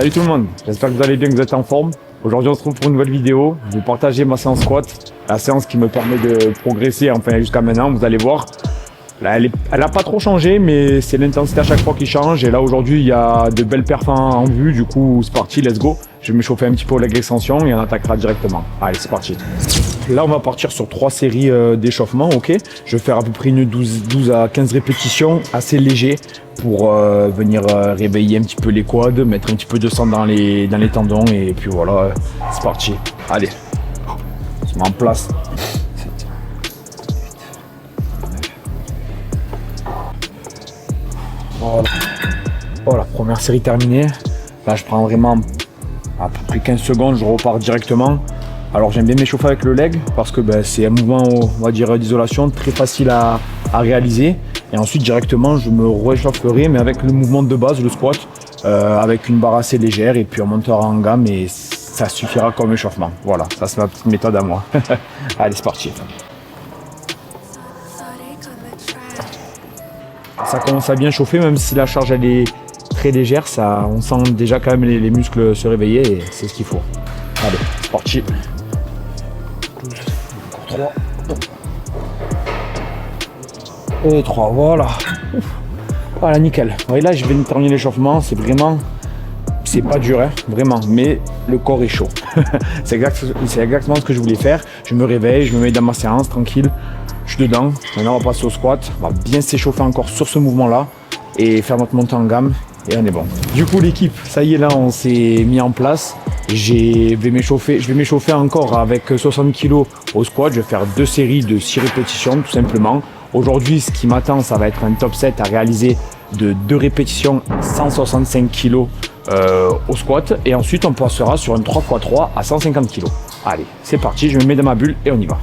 Salut tout le monde, j'espère que vous allez bien, que vous êtes en forme. Aujourd'hui on se retrouve pour une nouvelle vidéo. Je vais partager ma séance squat, la séance qui me permet de progresser enfin jusqu'à maintenant, vous allez voir. Là, elle a pas trop changé, mais c'est l'intensité à chaque fois qui change. Et là aujourd'hui il y a de belles perfs en vue, du coup c'est parti, let's go. Je vais m'échauffer un petit peu au leg extension et on attaquera directement. Allez, c'est parti. Là on va partir sur 3 séries d'échauffement, ok. Je vais faire à peu près une 12 à 15 répétitions, assez léger, pour venir réveiller un petit peu les quads, mettre un petit peu de sang dans les tendons et puis voilà, c'est parti. Allez, je mets en place. Voilà. Voilà, première série terminée. Là je prends vraiment à peu près 15 secondes, je repars directement. Alors j'aime bien m'échauffer avec le leg parce que c'est un mouvement, on va dire, d'isolation très facile à réaliser. Et ensuite directement je me réchaufferai, mais avec le mouvement de base, le squat, avec une barre assez légère, et puis on montera en gamme et ça suffira comme échauffement. Voilà, ça c'est ma petite méthode à moi. Allez, c'est parti. Ça commence à bien chauffer, même si la charge elle est très légère, ça, on sent déjà quand même les muscles se réveiller et c'est ce qu'il faut. Allez, c'est parti. 12, encore 3. Et 3, voilà. Ouf. Voilà, nickel. Et là, je vais terminer l'échauffement. C'est vraiment, c'est pas dur, hein, vraiment, mais le corps est chaud. c'est exactement ce que je voulais faire. Je me réveille, je me mets dans ma séance, tranquille. Je suis dedans. Maintenant, on va passer au squat. On va bien s'échauffer encore sur ce mouvement-là et faire notre montée en gamme. Et on est bon. Du coup, l'équipe, ça y est, là, on s'est mis en place. Je vais m'échauffer encore avec 60 kg au squat. Je vais faire 2 séries de 6 répétitions, tout simplement. Aujourd'hui, ce qui m'attend, ça va être un top 7 à réaliser de 2 répétitions 165 kg au squat. Et ensuite, on passera sur un 3x3 à 150 kg. Allez, c'est parti. Je me mets dans ma bulle et on y va.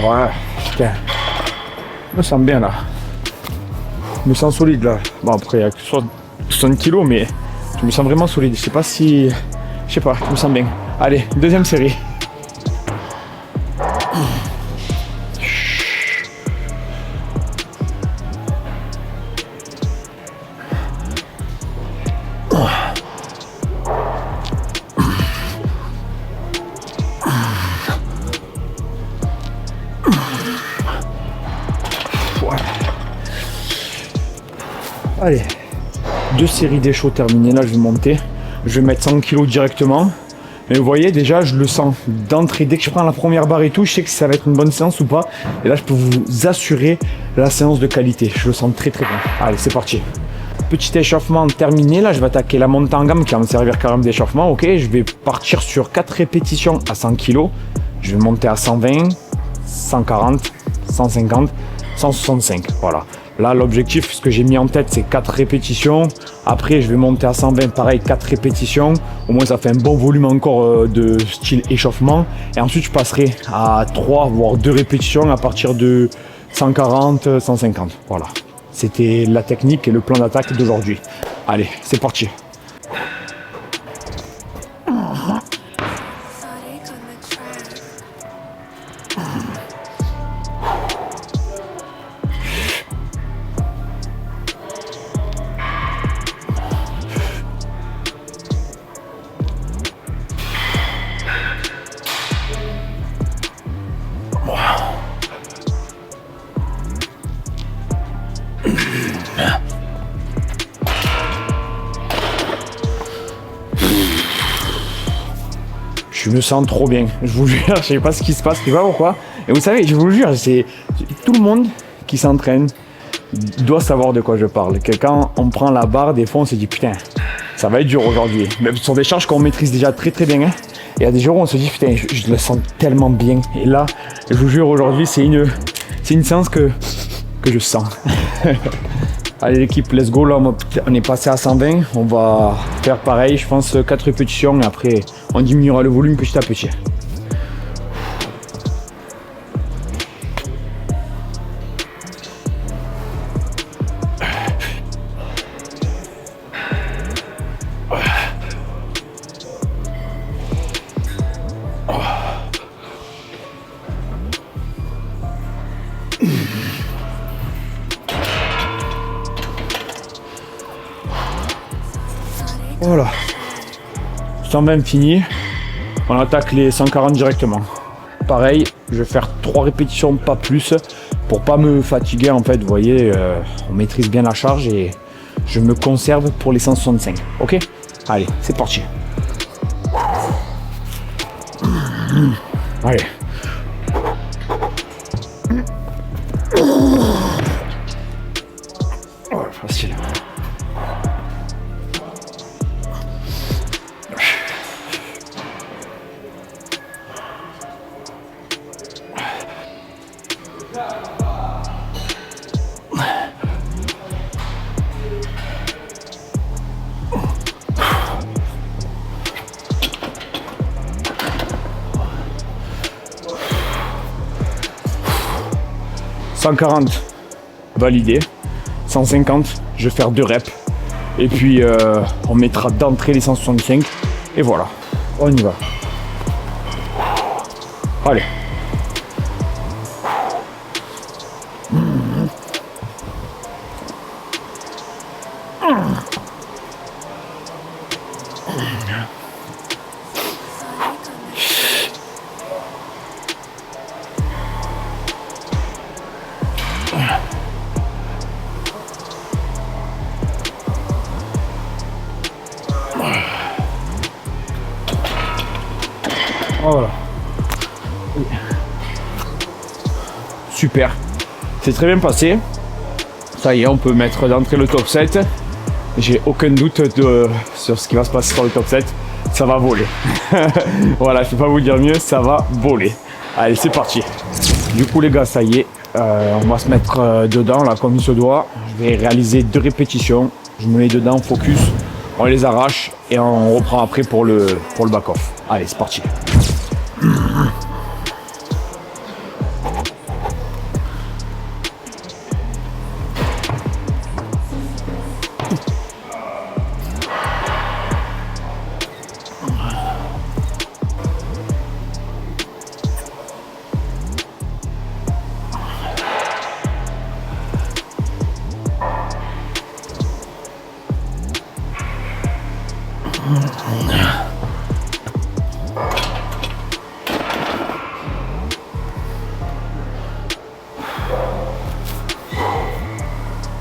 Ouais, putain. Je me sens bien là. Je me sens solide là. Bon, après, il y a que 60 kg, mais je me sens vraiment solide. Je sais pas, je me sens bien. Allez, deuxième série. Allez, 2 séries d'échauds terminées. Là, je vais monter. Je vais mettre 100 kg directement. Mais vous voyez, déjà, je le sens d'entrée. Dès que je prends la première barre et tout, je sais que ça va être une bonne séance ou pas. Et là, je peux vous assurer la séance de qualité. Je le sens très très bien. Allez, c'est parti. Petit échauffement terminé. Là, je vais attaquer la montée en gamme qui va me servir quand même d'échauffement. Ok, je vais partir sur 4 répétitions à 100 kg. Je vais monter à 120, 140, 150, 165. Voilà. Là, l'objectif, ce que j'ai mis en tête, c'est 4 répétitions. Après, je vais monter à 120, pareil, 4 répétitions. Au moins, ça fait un bon volume encore de style échauffement. Et ensuite, je passerai à 3, voire 2 répétitions à partir de 140, 150. Voilà. C'était la technique et le plan d'attaque d'aujourd'hui. Allez, c'est parti. Je me sens trop bien, je vous jure, je sais pas ce qui se passe, je sais pas pourquoi. Et vous savez, je vous jure, c'est tout le monde qui s'entraîne doit savoir de quoi je parle. Que quand on prend la barre, des fois on se dit putain, ça va être dur aujourd'hui. Même sur des charges qu'on maîtrise déjà très très bien. Hein. Et il y a des jours où on se dit putain, je le sens tellement bien. Et là, je vous jure, aujourd'hui c'est une séance que je sens. Allez l'équipe, let's go, là on est passé à 120, on va faire pareil, je pense 4 répétitions et après on diminuera le volume petit à petit. Voilà. 120 fini. On attaque les 140 directement. Pareil, je vais faire 3 répétitions, pas plus, pour pas me fatiguer en fait. Vous voyez, on maîtrise bien la charge et je me conserve pour les 165. Ok? Allez, c'est parti. Allez. Oh, facile. « 140 validé, 150 je vais faire 2 reps et puis on mettra d'entrée les 165 et voilà, on y va. Allez. Voilà. Super. C'est très bien passé. Ça y est, on peut mettre d'entrée le top 7. J'ai aucun doute sur ce qui va se passer sur le top 7. Ça va voler. Voilà, je peux pas vous dire mieux, ça va voler. Allez, c'est parti. Du coup, les gars, ça y est. On va se mettre dedans, là, comme il se doit. Je vais réaliser 2 répétitions. Je me mets dedans, focus. On les arrache et on reprend après pour le back-off. Allez, c'est parti.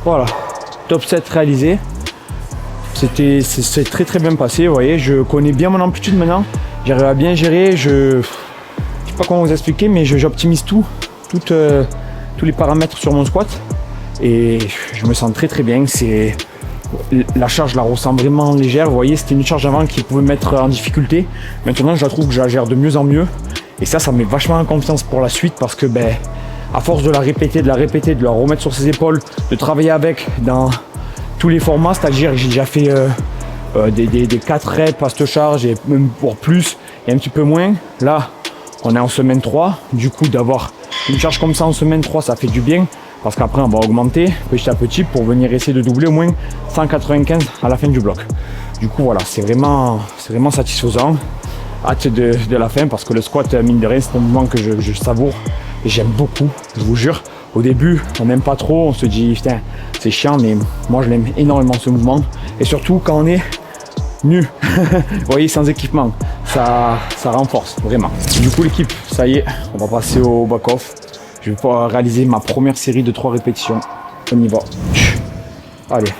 Voilà, top 7 réalisé. C'est très très bien passé, vous voyez, je connais bien mon amplitude maintenant. J'arrive à bien gérer, je sais pas comment vous expliquer, mais j'optimise tous les paramètres sur mon squat. Et je me sens très très bien. La charge, je la ressens vraiment légère. Vous voyez, c'était une charge avant qui pouvait me mettre en difficulté. Maintenant, je la trouve que je la gère de mieux en mieux. Et ça me met vachement en confiance pour la suite parce que à force de la répéter, de la remettre sur ses épaules, de travailler avec dans tous les formats, c'est-à-dire que j'ai déjà fait des 4 reps à cette charge et même pour plus et un petit peu moins. Là, on est en semaine 3. Du coup, d'avoir une charge comme ça en semaine 3, ça fait du bien. Parce qu'après, on va augmenter petit à petit pour venir essayer de doubler au moins 195 à la fin du bloc. Du coup, voilà, c'est vraiment satisfaisant. Hâte de la fin parce que le squat, mine de rien, c'est un mouvement que je savoure et j'aime beaucoup, je vous jure. Au début, on n'aime pas trop, on se dit, putain, c'est chiant, mais moi, je l'aime énormément ce mouvement. Et surtout, quand on est nu, vous voyez, sans équipement, ça renforce vraiment. Du coup, l'équipe, ça y est, on va passer au back-off. Je vais pouvoir réaliser ma première série de 3 répétitions. On y va. Allez.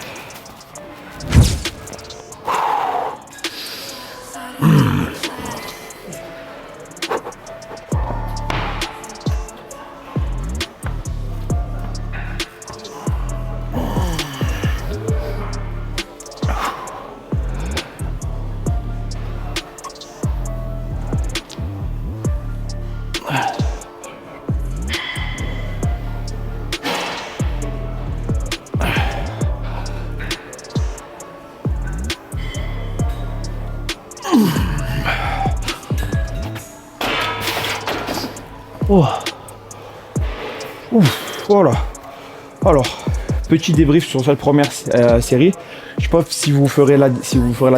Oh. Ouf, voilà. Alors, petit débrief sur cette première série. Je sais pas si vous ferez la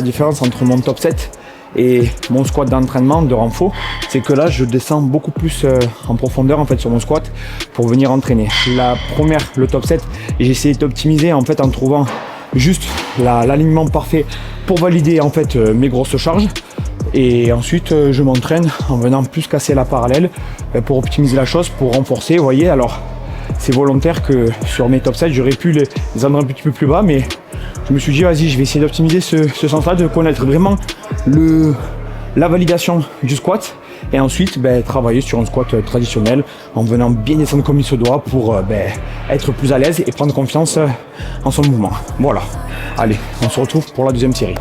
différence entre mon top 7 et mon squat d'entraînement de renfort. C'est que là, je descends beaucoup plus en profondeur en fait sur mon squat pour venir entraîner. La première, le top 7, j'ai essayé d'optimiser en fait en trouvant juste l'alignement parfait pour valider en fait mes grosses charges. Et ensuite je m'entraîne en venant plus casser la parallèle pour optimiser la chose, pour renforcer. Vous voyez, alors c'est volontaire que sur mes top 7 j'aurais pu les amener un petit peu plus bas, mais je me suis dit vas-y, je vais essayer d'optimiser ce sens là, de connaître vraiment la validation du squat, et ensuite travailler sur un squat traditionnel en venant bien descendre comme il se doit pour être plus à l'aise et prendre confiance en son mouvement. Voilà, allez, on se retrouve pour la deuxième série.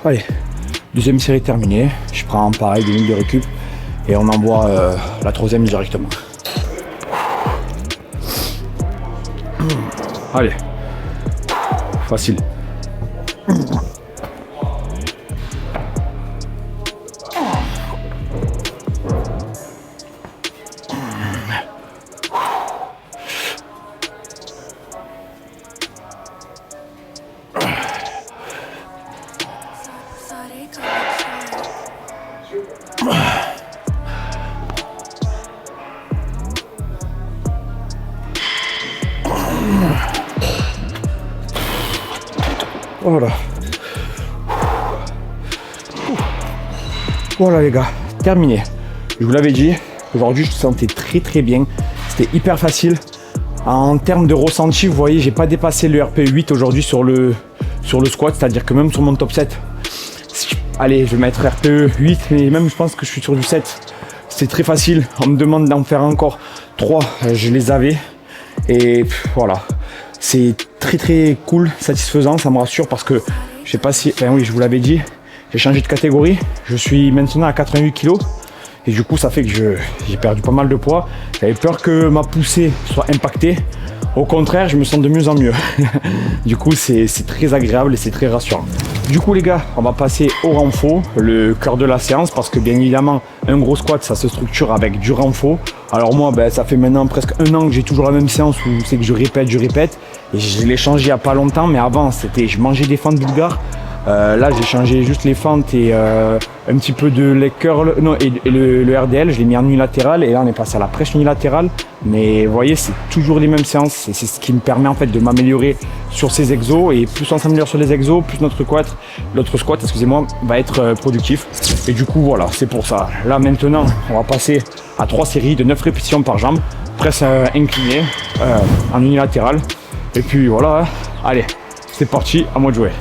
Allez, deuxième série terminée, je prends pareil 2 minutes de récup et on envoie la troisième directement. Allez, facile. Voilà. Voilà les gars, terminé. Je vous l'avais dit, aujourd'hui je me sentais très bien. C'était hyper facile. En termes de ressenti, vous voyez, j'ai pas dépassé le RPE 8 aujourd'hui sur le squat, c'est-à-dire que même sur mon top 7, allez, je vais mettre RPE 8, mais même je pense que je suis sur du 7. C'est très facile. On me demande d'en faire encore 3, je les avais. Et voilà. C'est très cool, satisfaisant, ça me rassure parce que je sais pas si, enfin oui, je vous l'avais dit, j'ai changé de catégorie, je suis maintenant à 88 kg et du coup ça fait que j'ai perdu pas mal de poids. J'avais peur que ma poussée soit impactée, au contraire je me sens de mieux en mieux. Du coup c'est très agréable et c'est très rassurant. Du coup les gars, on va passer au renfo, le cœur de la séance, parce que bien évidemment un gros squat ça se structure avec du renfo. Alors moi ça fait maintenant presque 1 an que j'ai toujours la même séance où c'est que je répète et je l'ai changé il n'y a pas longtemps, mais avant c'était je mangeais des fentes bulgares. Là j'ai changé juste les fentes et un petit peu de leg curl, non, et le RDL, je l'ai mis en unilatéral et là on est passé à la presse unilatérale. Mais vous voyez, c'est toujours les mêmes séances et c'est ce qui me permet en fait de m'améliorer sur ces exos, et plus on s'améliore sur les exos, plus l'autre squat, excusez-moi, va être productif. Et du coup voilà, c'est pour ça. Là maintenant on va passer à 3 séries de 9 répétitions par jambe, presse inclinée en unilatéral. Et puis voilà, allez, c'est parti, à moi de jouer.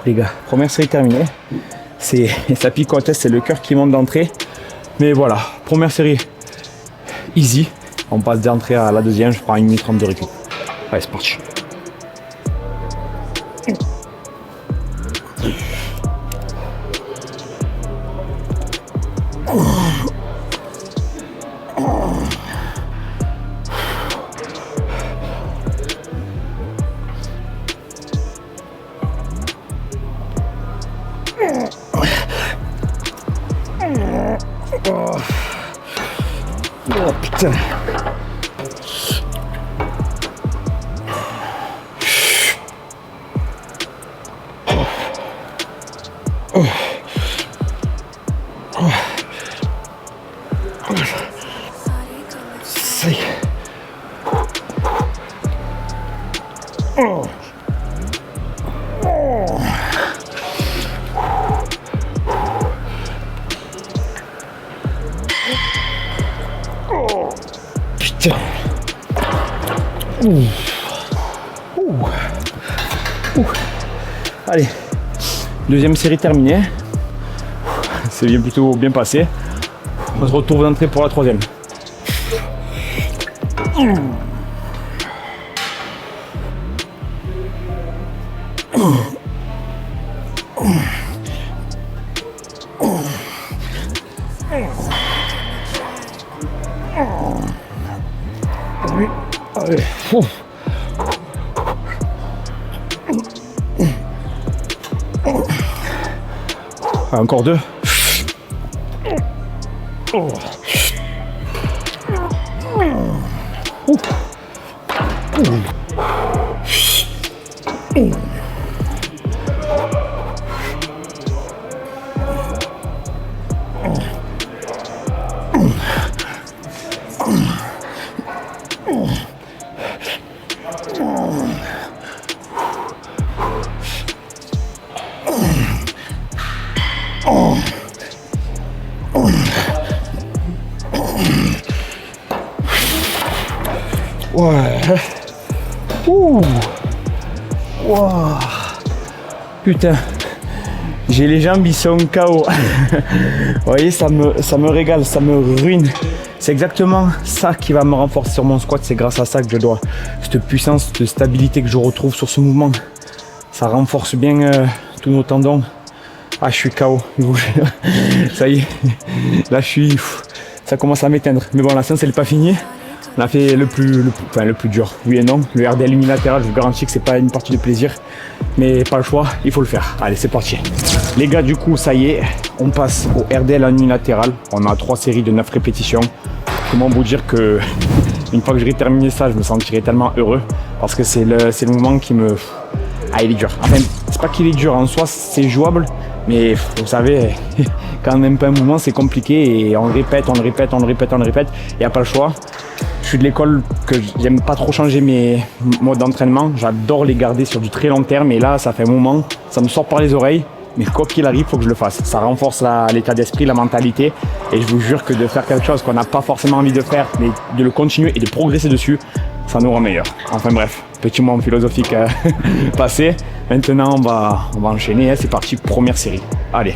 Les gars, première série terminée. Ça picote, c'est le cœur qui monte d'entrée. Mais voilà, première série easy. On passe d'entrée à la deuxième, je prends 1 minute 30 de récup. Allez, c'est parti. Oh, oh putain. Oh. Oh. Ça y est. Oh. Oh. Oh. Putain. Ouh. Ouh. Ouh. Allez, deuxième série terminée. C'est plutôt bien passé. On se retrouve d'entrée pour la troisième. Allez. Encore deux. Oh. Ouais. Ouh. Wow. Putain. J'ai les jambes, ils sont KO. Vous voyez, ça me régale, ça me ruine. C'est exactement ça qui va me renforcer sur mon squat. C'est grâce à ça que je dois. Cette puissance, cette stabilité que je retrouve sur ce mouvement. Ça renforce bien tous nos tendons. Ah, je suis KO. Ça y est. Là, ça commence à m'éteindre. Mais bon, la séance, elle n'est pas finie. On a fait le plus dur, oui et non. Le RDL unilatéral, je vous garantis que c'est pas une partie de plaisir. Mais pas le choix, il faut le faire. Allez, c'est parti. Les gars, du coup, ça y est, on passe au RDL en unilatéral. On a 3 séries de 9 répétitions. Comment vous dire que une fois que j'aurai terminé ça, je me sentirai tellement heureux. Parce que c'est le moment qui me... Ah, il est dur. Enfin, c'est pas qu'il est dur en soi, c'est jouable. Mais vous savez, quand même pas un mouvement, c'est compliqué. Et on le répète. Il n'y a pas le choix. Je suis de l'école que j'aime pas trop changer mes modes d'entraînement. J'adore les garder sur du très long terme. Et là, ça fait un moment, ça me sort par les oreilles. Mais quoi qu'il arrive, il faut que je le fasse. Ça renforce l'état d'esprit, la mentalité. Et je vous jure que de faire quelque chose qu'on n'a pas forcément envie de faire, mais de le continuer et de progresser dessus, ça nous rend meilleur. Enfin bref, petit moment philosophique passé. Maintenant, on va enchaîner. C'est parti, première série. Allez.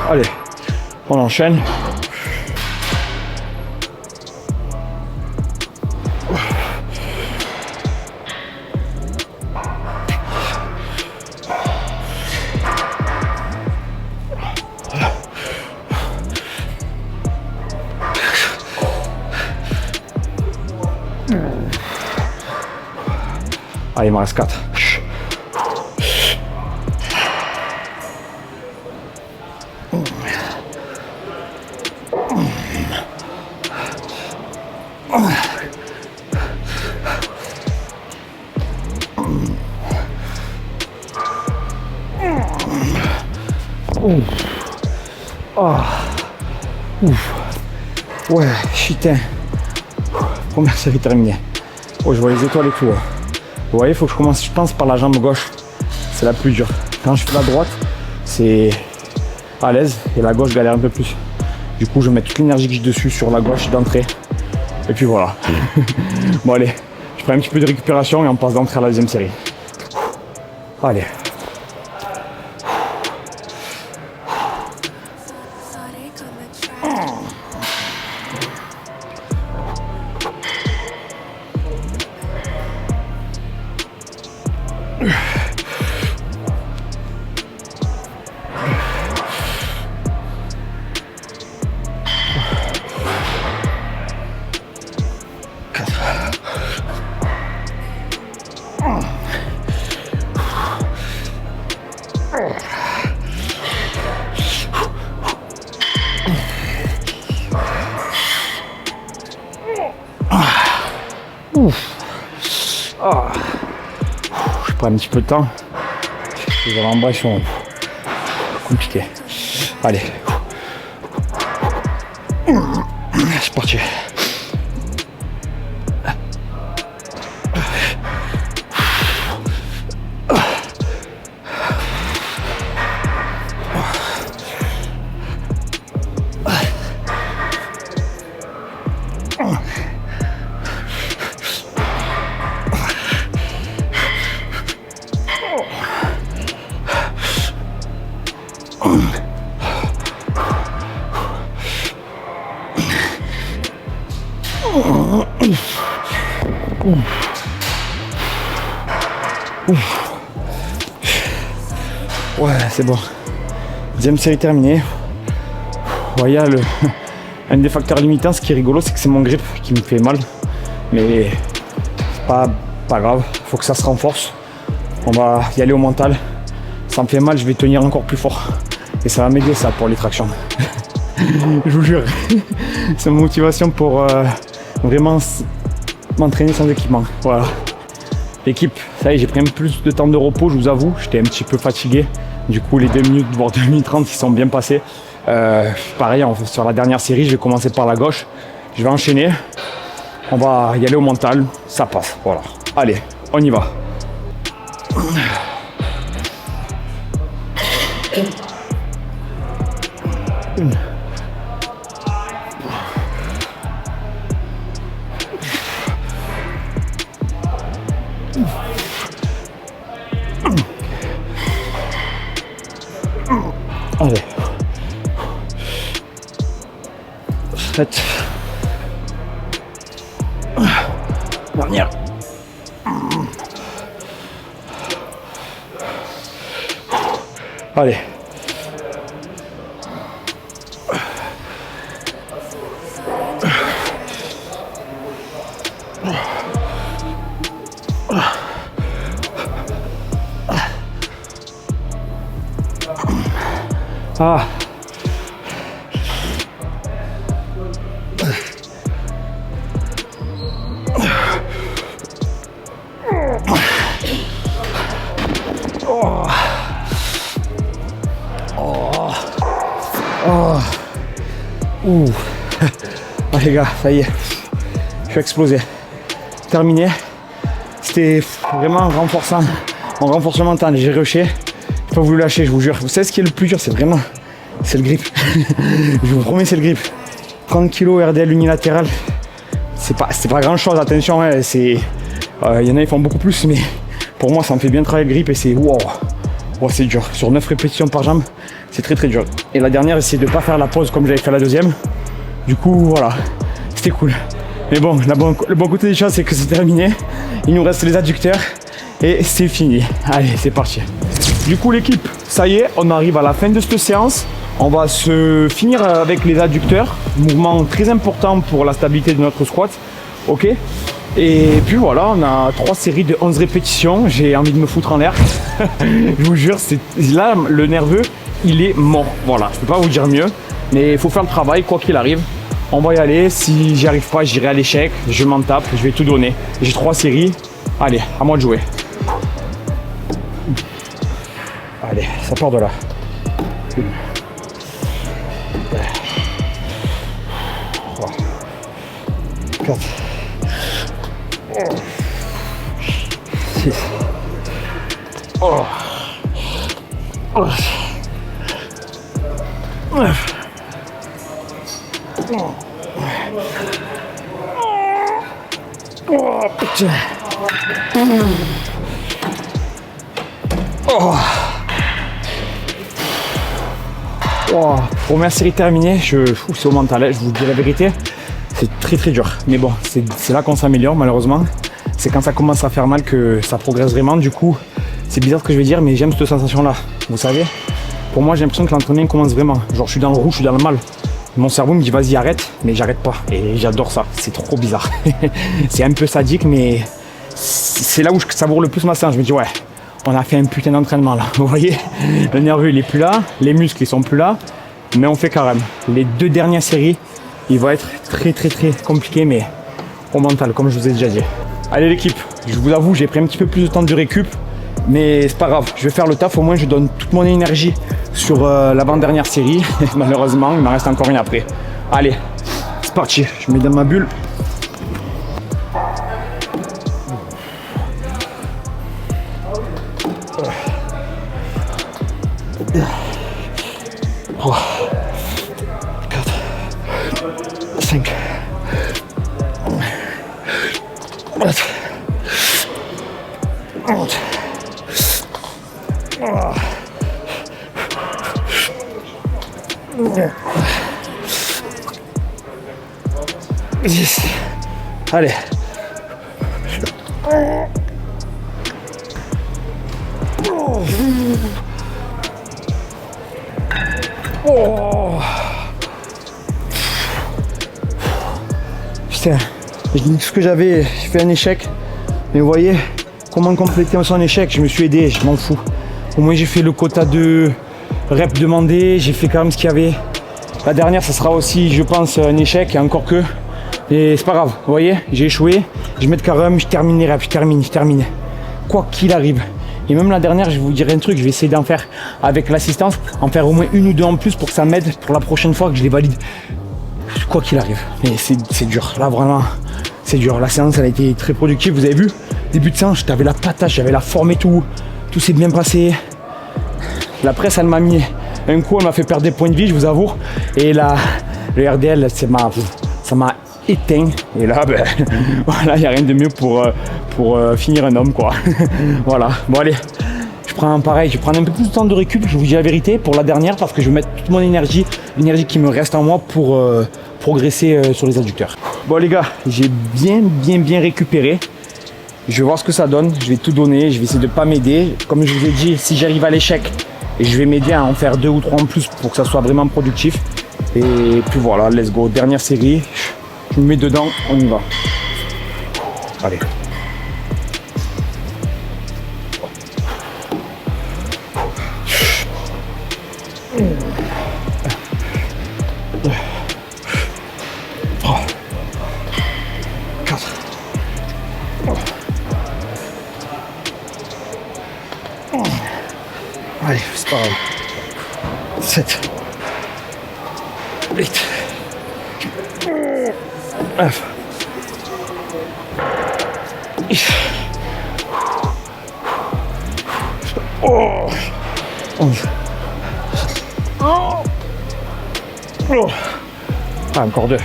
Allez, on enchaîne. Allez, il me reste 4. Oh. Ouf. Ouais, putain. Première série terminée. Oh, je vois les étoiles et tout. Vous voyez, il faut que je commence, je pense, par la jambe gauche. C'est la plus dure. Quand je fais la droite, c'est à l'aise. Et la gauche, je galère un peu plus. Du coup, je mets toute l'énergie que j'ai dessus sur la gauche d'entrée. Et puis voilà. Bon, allez. Je prends un petit peu de récupération et on passe d'entrée à la deuxième série. Allez. Je prends un petit peu de temps. Les avant-bras sont compliqués. Allez. C'est parti. Ouais, c'est bon. Deuxième série terminée. Ouais, y a un des facteurs limitants, ce qui est rigolo, c'est que c'est mon grip qui me fait mal. Mais c'est pas grave, faut que ça se renforce. On va y aller au mental. Ça me fait mal, je vais tenir encore plus fort. Et ça va m'aider ça pour les tractions. Je vous jure. C'est ma motivation pour vraiment m'entraîner sans équipement. Voilà. L'équipe, ça y est, j'ai pris un peu plus de temps de repos, je vous avoue. J'étais un petit peu fatigué. Du coup, les 2 minutes, voire 2 minutes 30, ils sont bien passés. Pareil, sur la dernière série, je vais commencer par la gauche. Je vais enchaîner. On va y aller au mental. Ça passe. Voilà. Allez, on y va. Allez. 7. Dernière. Allez. Ah. Oh. Oh. Oh. Ouh. Ah les gars, ça y est. Je suis explosé. Terminé. C'était vraiment renforçant. Mon renforcement mental, j'ai rushé. Pas voulu lâcher, je vous jure. Vous savez ce qui est le plus dur, c'est le grip. Je vous promets, c'est le grip. 30 kg RDL unilatéral, c'est pas grand chose, attention, hein, y en a ils font beaucoup plus, mais pour moi ça me fait bien travailler le grip et c'est wow, c'est dur. Sur 9 répétitions par jambe, c'est très dur. Et la dernière, c'est de pas faire la pause comme j'avais fait la deuxième. Du coup, voilà, c'était cool. Mais bon, le bon côté des choses, c'est que c'est terminé. Il nous reste les adducteurs et c'est fini. Allez, c'est parti. Du coup l'équipe, ça y est, on arrive à la fin de cette séance. On va se finir avec les adducteurs, mouvement très important pour la stabilité de notre squat. Ok. Et puis voilà, on a 3 séries de 11 répétitions. J'ai envie de me foutre en l'air. Je vous jure, là le nerveux, il est mort. Voilà, je peux pas vous dire mieux, mais il faut faire le travail quoi qu'il arrive. On va y aller. Si j'y arrive pas, j'irai à l'échec. Je m'en tape, je vais tout donner. J'ai 3 séries. Allez, à moi de jouer. Allez, ça part de là. 1, 2, 3, 4, 6, 9. Oh putain. Oh, première série terminée, c'est au mental, je vous dis la vérité, c'est très dur. Mais bon, c'est là qu'on s'améliore malheureusement. C'est quand ça commence à faire mal que ça progresse vraiment. Du coup, C'est bizarre ce que je vais dire, mais j'aime cette sensation-là. Vous savez, pour moi, j'ai l'impression que l'entraînement commence vraiment. Genre, je suis dans le rouge, je suis dans le mal. Mon cerveau me dit vas-y arrête, mais j'arrête pas. Et j'adore ça, c'est trop bizarre. C'est un peu sadique, mais c'est là où je savoure le plus ma séance. Je me dis ouais, on a fait un putain d'entraînement là. Vous voyez, le nerveux il est plus là, les muscles ils sont plus là, mais on fait quand même. Les 2 dernières séries, il va être très compliqué, mais au mental, comme je vous ai déjà dit. Allez l'équipe, je vous avoue, j'ai pris un petit peu plus de temps de récup, mais c'est pas grave, je vais faire le taf, au moins je donne toute mon énergie sur l'avant-dernière série. Malheureusement, il m'en reste encore une après. Allez, c'est parti, je mets dans ma bulle. Oh. 4, 5, 11. Yes. Allez. Oh. Putain, je dis ce que j'avais fait un échec. Mais vous voyez, comment compléter son échec, je me suis aidé, je m'en fous. Au moins j'ai fait le quota de reps demandé, j'ai fait quand même ce qu'il y avait. La dernière, ça sera aussi, je pense, un échec, et encore que. Et c'est pas grave, vous voyez, j'ai échoué, je mets de carême, je termine les reps, je termine. Quoi qu'il arrive. Et même la dernière, je vais vous dire un truc, je vais essayer d'en faire avec l'assistance, en faire au moins 1 ou 2 en plus pour que ça m'aide pour la prochaine fois que je les valide. Quoi qu'il arrive. Mais c'est dur, là vraiment, c'est dur. La séance, elle a été très productive, vous avez vu, début de séance, j'avais la patate, j'avais la forme et tout s'est bien passé. La presse, elle m'a mis un coup, elle m'a fait perdre des points de vie, je vous avoue. Et là, le RDL, ça m'a éteint. Et là, ben, voilà, il n'y a rien de mieux pour finir un homme, quoi. Voilà. Bon, allez, je prends un peu plus de temps de récup, je vous dis la vérité, pour la dernière, parce que je vais mettre toute mon énergie, l'énergie qui me reste en moi pour progresser sur les adducteurs. Bon, les gars, j'ai bien récupéré. Je vais voir ce que ça donne, je vais tout donner, je vais essayer de ne pas m'aider. Comme je vous ai dit, si j'arrive à l'échec, je vais m'aider à en faire 2 ou 3 en plus pour que ça soit vraiment productif. Et puis voilà, let's go, dernière série, je me mets dedans, on y va. Allez. Allez, c'est pas grave. 7, 8, 9, 10, 11. Ah, encore 2.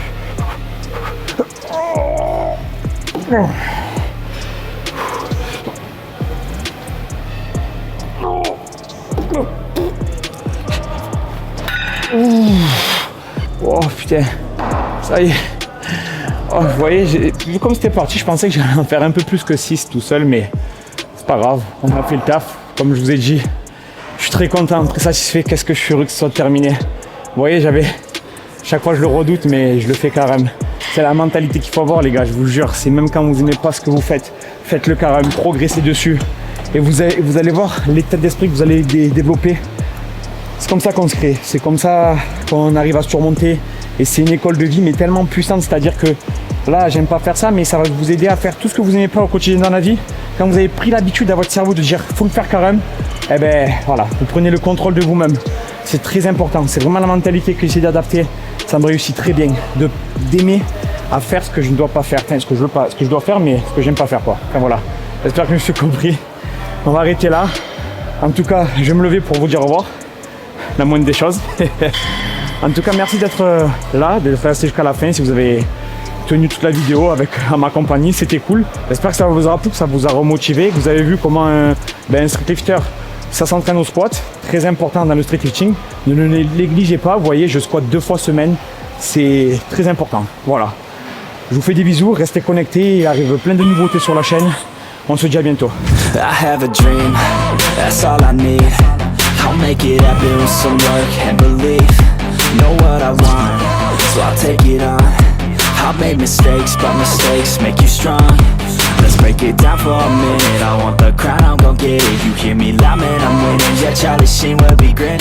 Oh putain, ça y est. Oh, vous voyez, vu comme c'était parti, je pensais que j'allais en faire un peu plus que 6 tout seul, mais c'est pas grave, on a fait le taf. Comme je vous ai dit, je suis très content, très satisfait. Qu'est-ce que je suis heureux que ce soit terminé. Vous voyez, chaque fois je le redoute, mais je le fais quand même. C'est la mentalité qu'il faut avoir, les gars, je vous jure. C'est même quand vous n'aimez pas ce que vous faites, faites-le quand même, progressez dessus. Et vous allez voir l'état d'esprit que vous allez développer. C'est comme ça qu'on se crée, c'est comme ça qu'on arrive à surmonter. Et c'est une école de vie, mais tellement puissante, c'est-à-dire que là, j'aime pas faire ça, mais ça va vous aider à faire tout ce que vous n'aimez pas au quotidien dans la vie. Quand vous avez pris l'habitude à votre cerveau de dire faut le faire quand même, eh ben voilà, vous prenez le contrôle de vous-même. C'est très important, c'est vraiment la mentalité que j'essaie d'adapter. Ça me réussit très bien d'aimer à faire ce que je ne dois pas faire, enfin ce que je dois faire, mais ce que j'aime pas faire, quoi. Enfin voilà, j'espère que je me suis compris. On va arrêter là. En tout cas, je vais me lever pour vous dire au revoir. La moindre des choses. En tout cas, merci d'être là, d'être resté jusqu'à la fin. Si vous avez tenu toute la vidéo à ma compagnie, c'était cool. J'espère que ça vous aura plu, que ça vous a remotivé, que vous avez vu comment un streetlifter, ça s'entraîne au squat. Très important dans le streetlifting. Ne le négligez pas. Vous voyez, je squatte 2 fois semaine. C'est très important. Voilà. Je vous fais des bisous, restez connectés. Il arrive plein de nouveautés sur la chaîne. On se dit à bientôt. I have a dream, that's all I need. I'll make it happen with some work and belief. Know what I want, so I'll take it on. I've made mistakes, but mistakes make you strong. Let's break it down for a minute. I want the crown, I'm gon' get it. You hear me loud, man, I'm winning. Yeah, Charlie Sheen will be grinning.